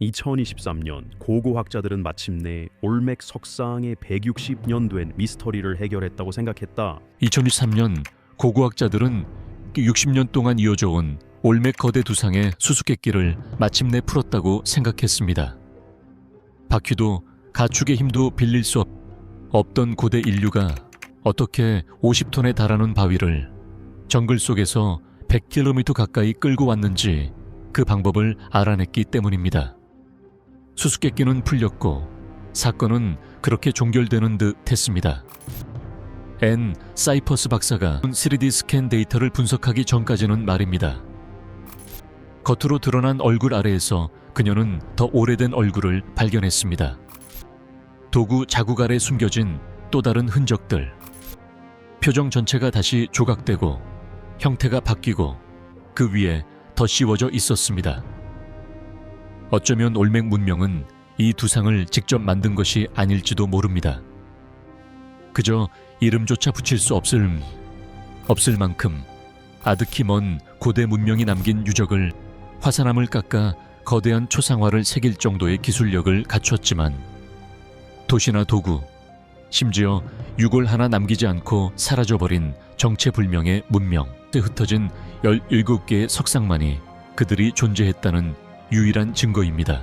2023년 고고학자들은 마침내 올맥 석상의 160년 된 미스터리를 해결했다고 생각했다. 2023년 고고학자들은 60년 동안 이어져 온 올맥 거대 두상의 수수께끼를 마침내 풀었다고 생각했습니다. 바퀴도 가축의 힘도 빌릴 수 없던 고대 인류가 어떻게 50톤에 달하는 바위를 정글 속에서 100km 가까이 끌고 왔는지 그 방법을 알아냈기 때문입니다. 수수께끼는 풀렸고 사건은 그렇게 종결되는 듯 했습니다. 앤 사이퍼스 박사가 3D 스캔 데이터를 분석하기 전까지는 말입니다. 겉으로 드러난 얼굴 아래에서 그녀는 더 오래된 얼굴을 발견했습니다. 도구 자국 아래 숨겨진 또 다른 흔적들. 표정 전체가 다시 조각되고 형태가 바뀌고 그 위에 더 씌워져 있었습니다. 어쩌면 올맥 문명은 이 두상을 직접 만든 것이 아닐지도 모릅니다. 그저 이름조차 붙일 수 없을 만큼 아득히 먼 고대 문명이 남긴 유적을 화산암을 깎아 거대한 초상화를 새길 정도의 기술력을 갖췄지만 도시나 도구, 심지어 유골 하나 남기지 않고 사라져버린 정체불명의 문명, 흩어진 17개의 석상만이 그들이 존재했다는 유일한 증거입니다.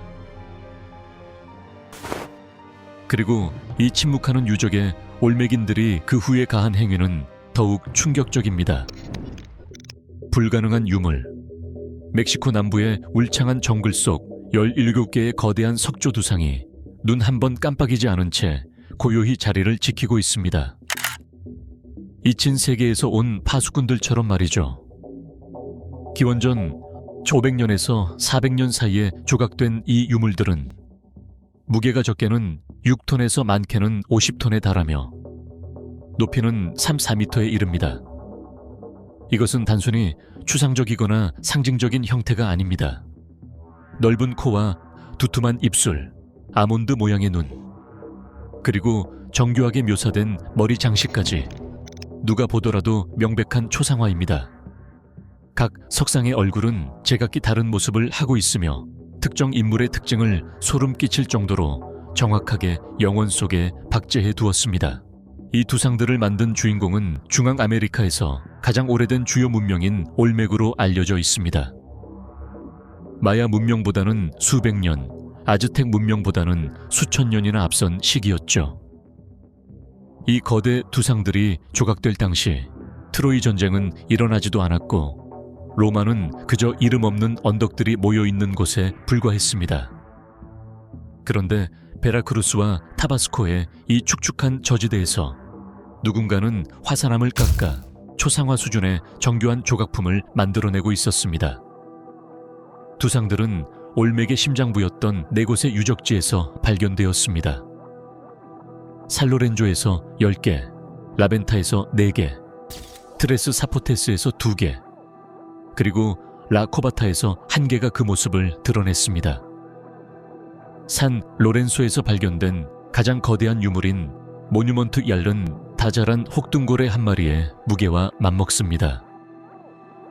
그리고 이 침묵하는 유적에 올맥인들이 그 후에 가한 행위는 더욱 충격적입니다. 불가능한 유물, 멕시코 남부의 울창한 정글 속 17개의 거대한 석조 두상이 눈 한 번 깜빡이지 않은 채 고요히 자리를 지키고 있습니다. 잊힌 세계에서 온 파수꾼들처럼 말이죠. 기원전 500년에서 400년 사이에 조각된 이 유물들은 무게가 적게는 6톤에서 많게는 50톤에 달하며 높이는 3-4m에 이릅니다. 이것은 단순히 추상적이거나 상징적인 형태가 아닙니다. 넓은 코와 두툼한 입술, 아몬드 모양의 눈, 그리고 정교하게 묘사된 머리 장식까지 누가 보더라도 명백한 초상화입니다. 각 석상의 얼굴은 제각기 다른 모습을 하고 있으며 특정 인물의 특징을 소름 끼칠 정도로 정확하게 영원 속에 박제해 두었습니다. 이 두상들을 만든 주인공은 중앙아메리카에서 가장 오래된 주요 문명인 올맥으로 알려져 있습니다. 마야 문명보다는 수백 년, 아즈텍 문명보다는 수천 년이나 앞선 시기였죠. 이 거대 두상들이 조각될 당시 트로이 전쟁은 일어나지도 않았고 로마는 그저 이름 없는 언덕들이 모여있는 곳에 불과했습니다. 그런데 베라크루스와 타바스코의 이 축축한 저지대에서 누군가는 화산암을 깎아 초상화 수준의 정교한 조각품을 만들어내고 있었습니다. 두상들은 올맥의 심장부였던 4곳의 유적지에서 발견되었습니다. 살로렌조에서 10개, 라벤타에서 4개, 트레스 사포테스에서 2개, 그리고 라코바타에서 1개가 그 모습을 드러냈습니다. 산 로렌소에서 발견된 가장 거대한 유물인 모뉴먼트 얄른 다자란 혹등고래 한 마리의 무게와 맞먹습니다.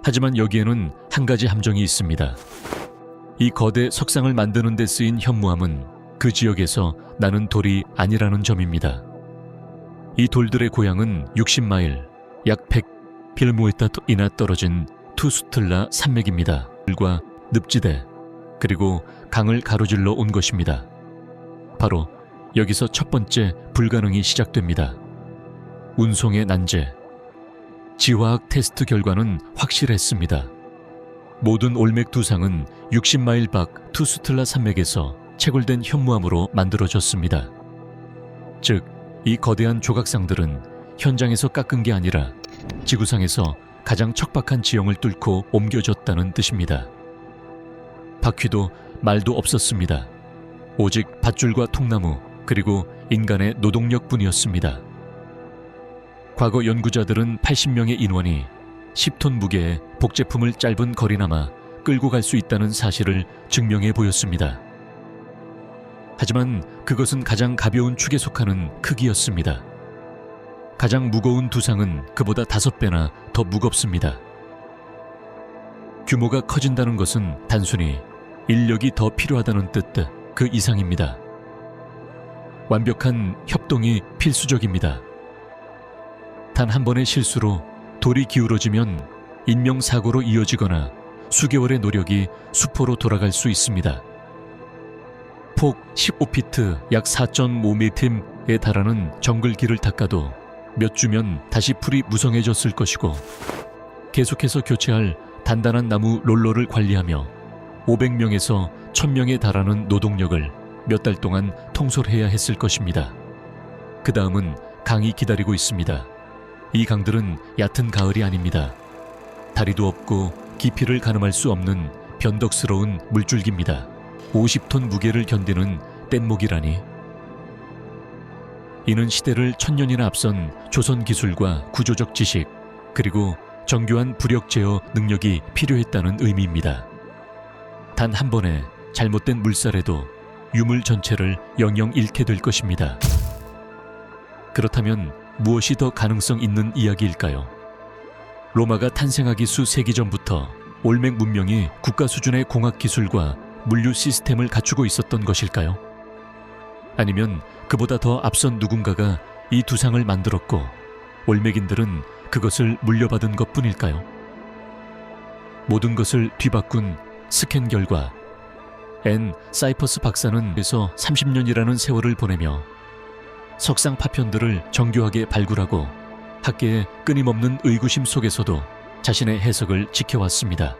하지만 여기에는 한 가지 함정이 있습니다. 이 거대 석상을 만드는 데 쓰인 현무암은 그 지역에서 나는 돌이 아니라는 점입니다. 이 돌들의 고향은 60마일, 약 100km이나 떨어진 투스틀라 산맥입니다. 들과 늪지대, 그리고 강을 가로질러 온 것입니다. 바로 여기서 첫 번째 불가능이 시작됩니다. 운송의 난제. 지화학 테스트 결과는 확실했습니다. 모든 올맥 두상은 60마일 밖 투스틀라 산맥에서 채굴된 현무암으로 만들어졌습니다. 즉, 이 거대한 조각상들은 현장에서 깎은 게 아니라 지구상에서 가장 척박한 지형을 뚫고 옮겨졌다는 뜻입니다. 바퀴도 말도 없었습니다. 오직 밧줄과 통나무 그리고 인간의 노동력뿐이었습니다. 과거 연구자들은 80명의 인원이 10톤 무게의 복제품을 짧은 거리나마 끌고 갈 수 있다는 사실을 증명해 보였습니다. 하지만 그것은 가장 가벼운 축에 속하는 크기였습니다. 가장 무거운 두상은 그보다 5배나 더 무겁습니다. 규모가 커진다는 것은 단순히 인력이 더 필요하다는 뜻, 그 이상입니다. 완벽한 협동이 필수적입니다. 단 한 번의 실수로 돌이 기울어지면 인명사고로 이어지거나 수개월의 노력이 수포로 돌아갈 수 있습니다. 폭 15피트 약 4.5m에 달하는 정글길을 닦아도 몇 주면 다시 풀이 무성해졌을 것이고, 계속해서 교체할 단단한 나무 롤러를 관리하며 500명에서 1000명에 달하는 노동력을 몇 달 동안 통솔해야 했을 것입니다. 그 다음은 강이 기다리고 있습니다. 이 강들은 얕은 가을이 아닙니다. 다리도 없고 깊이를 가늠할 수 없는 변덕스러운 물줄기입니다. 50톤 무게를 견디는 뗏목이라니. 이는 시대를 1000년이나 앞선 조선 기술과 구조적 지식, 그리고 정교한 부력 제어 능력이 필요했다는 의미입니다. 단 한 번의 잘못된 물살에도 유물 전체를 영영 잃게 될 것입니다. 그렇다면 무엇이 더 가능성 있는 이야기일까요? 로마가 탄생하기 수세기 전부터 올맥 문명이 국가 수준의 공학 기술과 물류 시스템을 갖추고 있었던 것일까요? 아니면 그보다 더 앞선 누군가가 이 두상을 만들었고 올맥인들은 그것을 물려받은 것뿐일까요? 모든 것을 뒤바꾼 스캔 결과 사이퍼스 박사는 그래서 30년이라는 세월을 보내며 석상 파편들을 정교하게 발굴하고 학계의 끊임없는 의구심 속에서도 자신의 해석을 지켜왔습니다.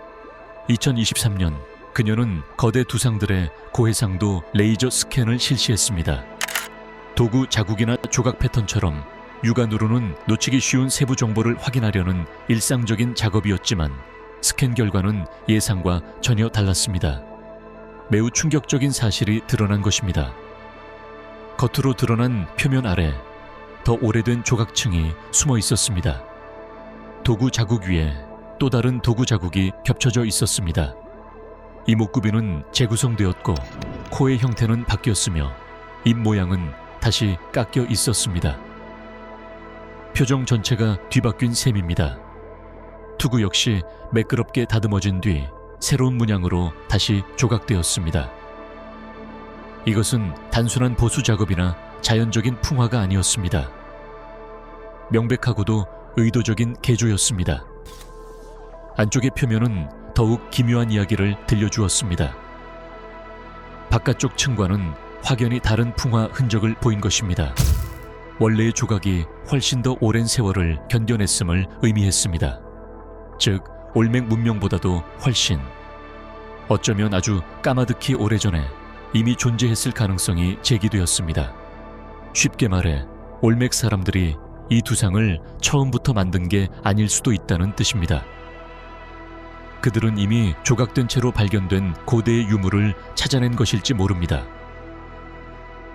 2023년 그녀는 거대 두상들의 고해상도 레이저 스캔을 실시했습니다. 도구 자국이나 조각 패턴처럼 육안으로는 놓치기 쉬운 세부 정보를 확인하려는 일상적인 작업이었지만 스캔 결과는 예상과 전혀 달랐습니다. 매우 충격적인 사실이 드러난 것입니다. 겉으로 드러난 표면 아래 더 오래된 조각층이 숨어 있었습니다. 도구 자국 위에 또 다른 도구 자국이 겹쳐져 있었습니다. 이목구비는 재구성되었고 코의 형태는 바뀌었으며 입 모양은 다시 깎여 있었습니다. 표정 전체가 뒤바뀐 셈입니다. 투구 역시 매끄럽게 다듬어진 뒤 새로운 문양으로 다시 조각되었습니다. 이것은 단순한 보수 작업이나 자연적인 풍화가 아니었습니다. 명백하고도 의도적인 개조였습니다. 안쪽의 표면은 더욱 기묘한 이야기를 들려주었습니다. 바깥쪽 층과는 확연히 다른 풍화 흔적을 보인 것입니다. 원래의 조각이 훨씬 더 오랜 세월을 견뎌냈음을 의미했습니다. 즉, 올맥 문명보다도 훨씬, 어쩌면 아주 까마득히 오래전에 이미 존재했을 가능성이 제기되었습니다. 쉽게 말해 올맥 사람들이 이 두상을 처음부터 만든 게 아닐 수도 있다는 뜻입니다. 그들은 이미 조각된 채로 발견된 고대의 유물을 찾아낸 것일지 모릅니다.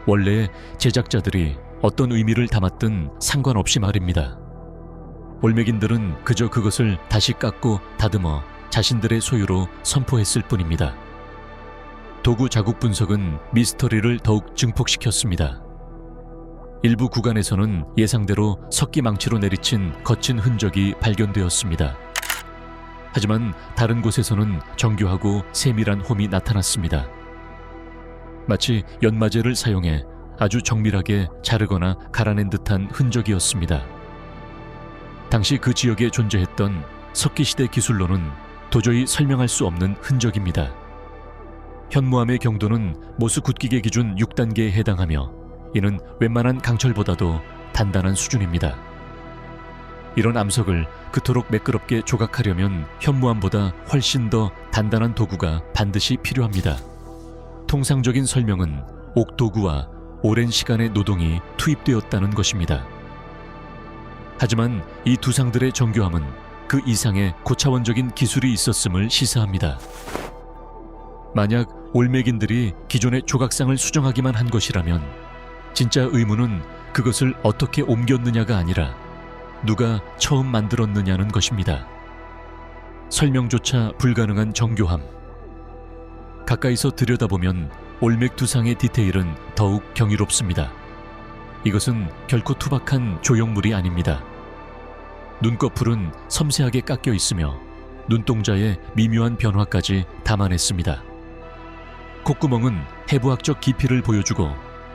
원래 제작자들이 어떤 의미를 담았든 상관없이 말입니다. 올맥인들은 그저 그것을 다시 깎고 다듬어 자신들의 소유로 선포했을 뿐입니다. 도구 자국 분석은 미스터리를 더욱 증폭시켰습니다. 일부 구간에서는 예상대로 석기 망치로 내리친 거친 흔적이 발견되었습니다. 하지만 다른 곳에서는 정교하고 세밀한 홈이 나타났습니다. 마치 연마제를 사용해 아주 정밀하게 자르거나 갈아낸 듯한 흔적이었습니다. 당시 그 지역에 존재했던 석기시대 기술로는 도저히 설명할 수 없는 흔적입니다. 현무암의 경도는 모수 굳기계 기준 6단계에 해당하며 이는 웬만한 강철보다도 단단한 수준입니다. 이런 암석을 그토록 매끄럽게 조각하려면 현무암보다 훨씬 더 단단한 도구가 반드시 필요합니다. 통상적인 설명은 옥도구와 오랜 시간의 노동이 투입되었다는 것입니다. 하지만 이 두상들의 정교함은 그 이상의 고차원적인 기술이 있었음을 시사합니다. 만약 올맥인들이 기존의 조각상을 수정하기만 한 것이라면 진짜 의문은 그것을 어떻게 옮겼느냐가 아니라 누가 처음 만들었느냐는 것입니다. 설명조차 불가능한 정교함. 가까이서 들여다보면 올맥 두상의 디테일은 더욱 경이롭습니다. 이것은 결코 투박한 조형물이 아닙니다. 눈꺼풀은 섬세하게 깎여 있으며 눈동자의 미묘한 변화까지 담아냈습니다. 콧구멍은 해부학적 깊이를 보여주고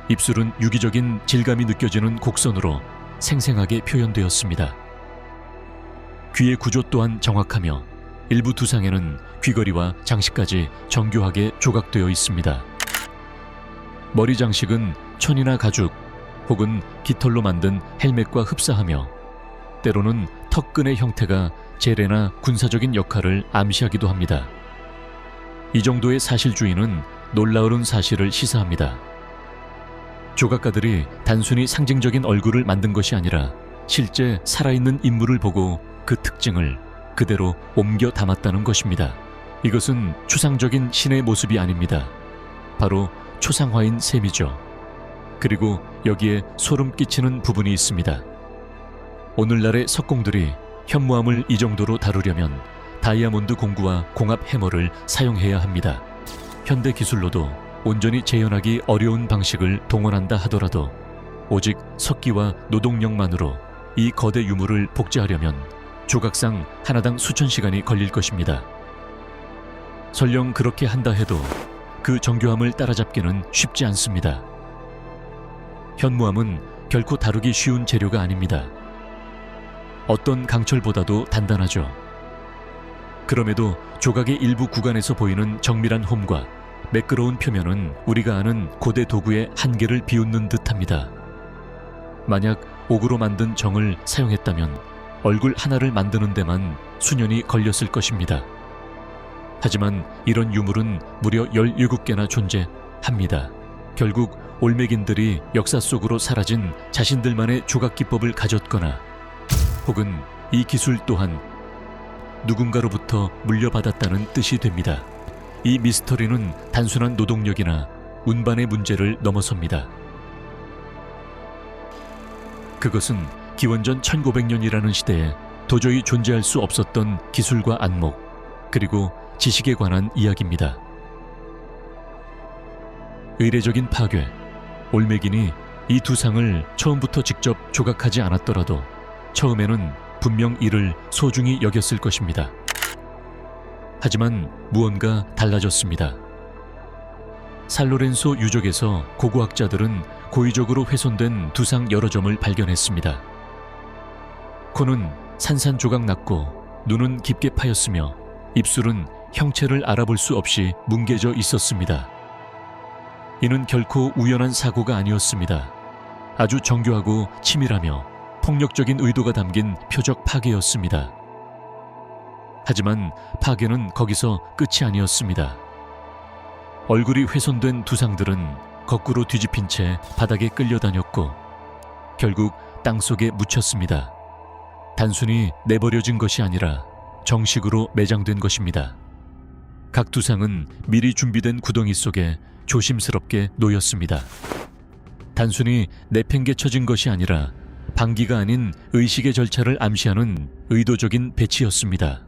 입술은 유기적인 질감이 느껴지는 곡선으로 생생하게 표현되었습니다. 귀의 구조 또한 정확하며 일부 두상에는 귀걸이와 장식까지 정교하게 조각되어 있습니다. 머리 장식은 천이나 가죽 혹은 깃털로 만든 헬멧과 흡사하며 때로는 턱끈의 형태가 제례나 군사적인 역할을 암시하기도 합니다. 이 정도의 사실주의는 놀라운 사실을 시사합니다. 조각가들이 단순히 상징적인 얼굴을 만든 것이 아니라 실제 살아있는 인물을 보고 그 특징을 그대로 옮겨 담았다는 것입니다. 이것은 추상적인 신의 모습이 아닙니다. 바로 초상화인 셈이죠. 그리고 여기에 소름 끼치는 부분이 있습니다. 오늘날의 석공들이 현무암을 이 정도로 다루려면 다이아몬드 공구와 공합 해머를 사용해야 합니다. 현대 기술로도 온전히 재현하기 어려운 방식을 동원한다 하더라도 오직 석기와 노동력만으로 이 거대 유물을 복제하려면 조각상 하나당 수천 시간이 걸릴 것입니다. 설령 그렇게 한다 해도 그 정교함을 따라잡기는 쉽지 않습니다. 현무암은 결코 다루기 쉬운 재료가 아닙니다. 어떤 강철보다도 단단하죠. 그럼에도 조각의 일부 구간에서 보이는 정밀한 홈과 매끄러운 표면은 우리가 아는 고대 도구의 한계를 비웃는 듯합니다. 만약 옥으로 만든 정을 사용했다면 얼굴 하나를 만드는 데만 수년이 걸렸을 것입니다. 하지만 이런 유물은 무려 17개나 존재합니다. 결국 올메긴들이 역사 속으로 사라진 자신들만의 조각 기법을 가졌거나 혹은 이 기술 또한 누군가로부터 물려받았다는 뜻이 됩니다. 이 미스터리는 단순한 노동력이나 운반의 문제를 넘어섭니다. 그것은 기원전 1900년이라는 시대에 도저히 존재할 수 없었던 기술과 안목, 그리고 지식에 관한 이야기입니다. 의례적인 파괴, 올메긴이 이 두 상을 처음부터 직접 조각하지 않았더라도 처음에는 분명 이를 소중히 여겼을 것입니다. 하지만 무언가 달라졌습니다. 살로렌소 유적에서 고고학자들은 고의적으로 훼손된 두상 여러 점을 발견했습니다. 코는 산산조각 났고 눈은 깊게 파였으며 입술은 형체를 알아볼 수 없이 뭉개져 있었습니다. 이는 결코 우연한 사고가 아니었습니다. 아주 정교하고 치밀하며 폭력적인 의도가 담긴 표적 파괴였습니다. 하지만 파괴는 거기서 끝이 아니었습니다. 얼굴이 훼손된 두상들은 거꾸로 뒤집힌 채 바닥에 끌려다녔고 결국 땅속에 묻혔습니다. 단순히 내버려진 것이 아니라 정식으로 매장된 것입니다. 각 두상은 미리 준비된 구덩이 속에 조심스럽게 놓였습니다. 단순히 내팽개쳐진 것이 아니라 방기가 아닌 의식의 절차를 암시하는 의도적인 배치였습니다.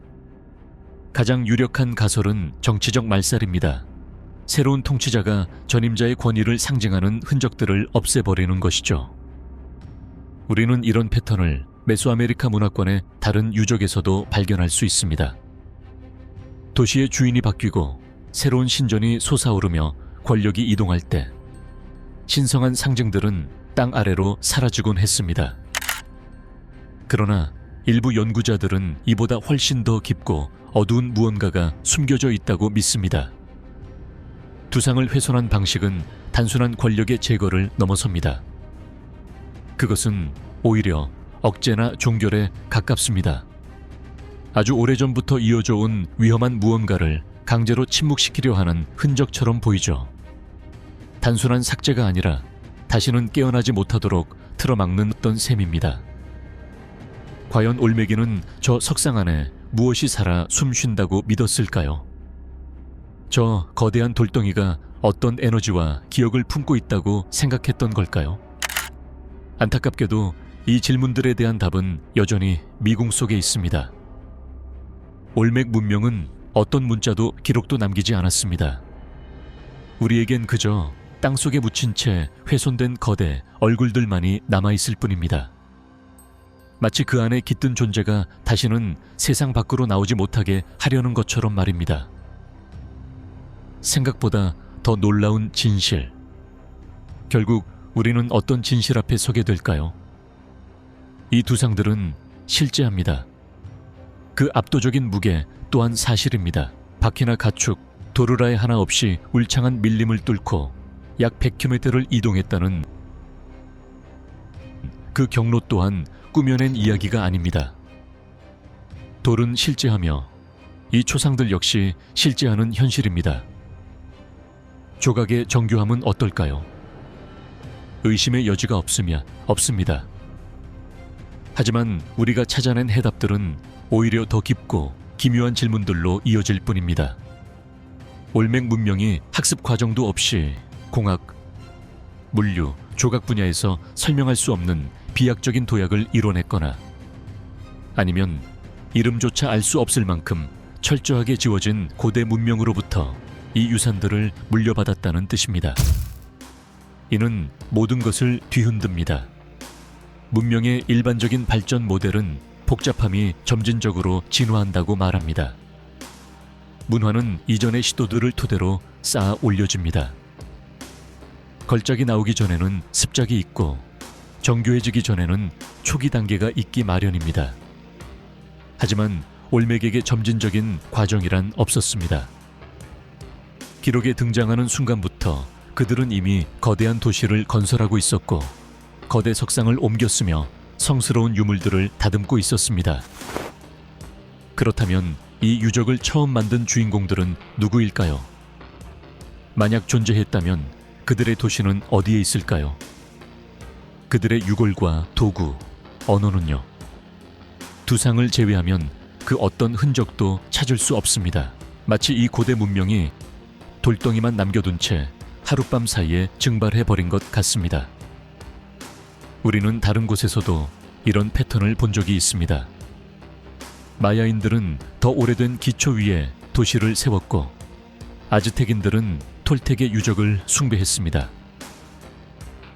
가장 유력한 가설은 정치적 말살입니다. 새로운 통치자가 전임자의 권위를 상징하는 흔적들을 없애버리는 것이죠. 우리는 이런 패턴을 메소아메리카 문화권의 다른 유적에서도 발견할 수 있습니다. 도시의 주인이 바뀌고 새로운 신전이 솟아오르며 권력이 이동할 때 신성한 상징들은 땅 아래로 사라지곤 했습니다. 그러나 일부 연구자들은 이보다 훨씬 더 깊고 어두운 무언가가 숨겨져 있다고 믿습니다. 두상을 훼손한 방식은 단순한 권력의 제거를 넘어섭니다. 그것은 오히려 억제나 종결에 가깝습니다. 아주 오래전부터 이어져 온 위험한 무언가를 강제로 침묵시키려 하는 흔적처럼 보이죠. 단순한 삭제가 아니라 다시는 깨어나지 못하도록 틀어막는 어떤 셈입니다. 과연 올메기는 저 석상 안에 무엇이 살아 숨쉰다고 믿었을까요? 저 거대한 돌덩이가 어떤 에너지와 기억을 품고 있다고 생각했던 걸까요? 안타깝게도 이 질문들에 대한 답은 여전히 미궁 속에 있습니다. 올맥 문명은 어떤 문자도 기록도 남기지 않았습니다. 우리에겐 그저 땅속에 묻힌 채 훼손된 거대 얼굴들만이 남아있을 뿐입니다. 마치 그 안에 깃든 존재가 다시는 세상 밖으로 나오지 못하게 하려는 것처럼 말입니다. 생각보다 더 놀라운 진실. 결국 우리는 어떤 진실 앞에 서게 될까요? 이 두상들은 실제합니다. 그 압도적인 무게 또한 사실입니다. 바퀴나 가축, 도르라의 하나 없이 울창한 밀림을 뚫고 약 100km를 이동했다는 그 경로 또한 꾸며낸 이야기가 아닙니다. 돌은 실제하며 이 초상들 역시 실제하는 현실입니다. 조각의 정교함은 어떨까요? 의심의 여지가 없습니다. 하지만 우리가 찾아낸 해답들은 오히려 더 깊고 기묘한 질문들로 이어질 뿐입니다. 올맥 문명이 학습 과정도 없이 공학, 물류, 조각 분야에서 설명할 수 없는 비약적인 도약을 이뤄냈거나 아니면 이름조차 알 수 없을 만큼 철저하게 지워진 고대 문명으로부터 이 유산들을 물려받았다는 뜻입니다. 이는 모든 것을 뒤흔듭니다. 문명의 일반적인 발전 모델은 복잡함이 점진적으로 진화한다고 말합니다. 문화는 이전의 시도들을 토대로 쌓아 올려집니다. 걸작이 나오기 전에는 습작이 있고 정교해지기 전에는 초기 단계가 있기 마련입니다. 하지만 올맥에게 점진적인 과정이란 없었습니다. 기록에 등장하는 순간부터 그들은 이미 거대한 도시를 건설하고 있었고 거대 석상을 옮겼으며 성스러운 유물들을 다듬고 있었습니다. 그렇다면 이 유적을 처음 만든 주인공들은 누구일까요? 만약 존재했다면 그들의 도시는 어디에 있을까요? 그들의 유골과 도구, 언어는요? 두상을 제외하면 그 어떤 흔적도 찾을 수 없습니다. 마치 이 고대 문명이 돌덩이만 남겨둔 채 하룻밤 사이에 증발해버린 것 같습니다. 우리는 다른 곳에서도 이런 패턴을 본 적이 있습니다. 마야인들은 더 오래된 기초 위에 도시를 세웠고 아즈텍인들은 톨텍의 유적을 숭배했습니다.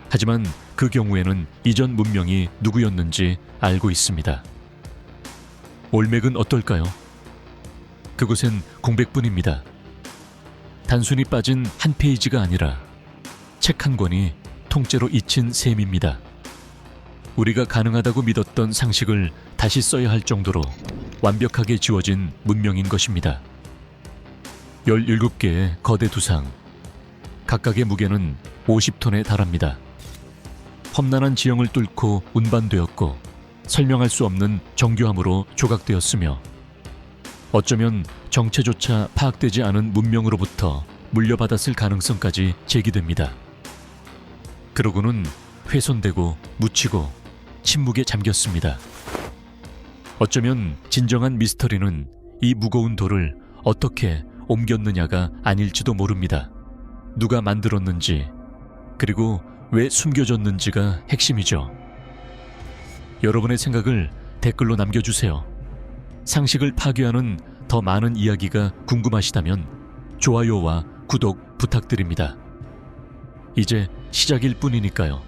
하지만 그 경우에는 이전 문명이 누구였는지 알고 있습니다. 올맥은 어떨까요? 그곳엔 공백뿐입니다. 단순히 빠진 한 페이지가 아니라 책 한 권이 통째로 잊힌 셈입니다. 우리가 가능하다고 믿었던 상식을 다시 써야 할 정도로 완벽하게 지워진 문명인 것입니다. 17개의 거대 두상, 각각의 무게는 50톤에 달합니다. 험난한 지형을 뚫고 운반되었고 설명할 수 없는 정교함으로 조각되었으며 어쩌면 정체조차 파악되지 않은 문명으로부터 물려받았을 가능성까지 제기됩니다. 그러고는 훼손되고 묻히고 침묵에 잠겼습니다. 어쩌면 진정한 미스터리는 이 무거운 돌을 어떻게 옮겼느냐가 아닐지도 모릅니다. 누가 만들었는지, 그리고 왜 숨겨졌는지가 핵심이죠. 여러분의 생각을 댓글로 남겨주세요. 상식을 파괴하는 더 많은 이야기가 궁금하시다면 좋아요와 구독 부탁드립니다. 이제 시작일 뿐이니까요.